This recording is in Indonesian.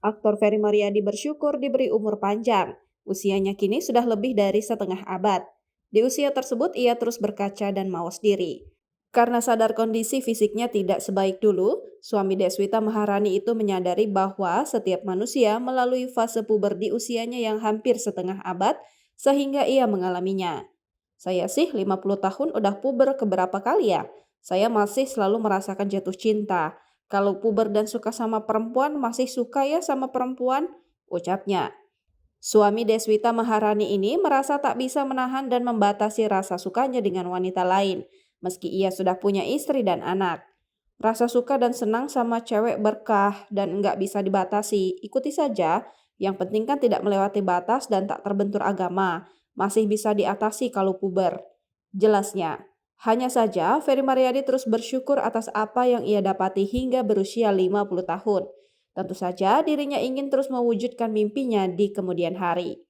Aktor Ferry Mariadi bersyukur diberi umur panjang. Usianya kini sudah lebih dari setengah abad. Di usia tersebut ia terus berkaca dan mawas diri. Karena sadar kondisi fisiknya tidak sebaik dulu, suami Deswita Maharani itu menyadari bahwa setiap manusia melalui fase puber di usianya yang hampir setengah abad, sehingga ia mengalaminya. Saya sih 50 tahun udah puber keberapa kali ya? Saya masih selalu merasakan jatuh cinta. Kalau puber dan suka sama perempuan, masih suka ya sama perempuan? Ucapnya. Suami Deswita Maharani ini merasa tak bisa menahan dan membatasi rasa sukanya dengan wanita lain, meski ia sudah punya istri dan anak. Rasa suka dan senang sama cewek berkah dan nggak bisa dibatasi, ikuti saja. Yang penting kan tidak melewati batas dan tak terbentur agama, masih bisa diatasi kalau puber. Jelasnya, hanya saja Ferry Mariadi terus bersyukur atas apa yang ia dapati hingga berusia 50 tahun. Tentu saja dirinya ingin terus mewujudkan mimpinya di kemudian hari.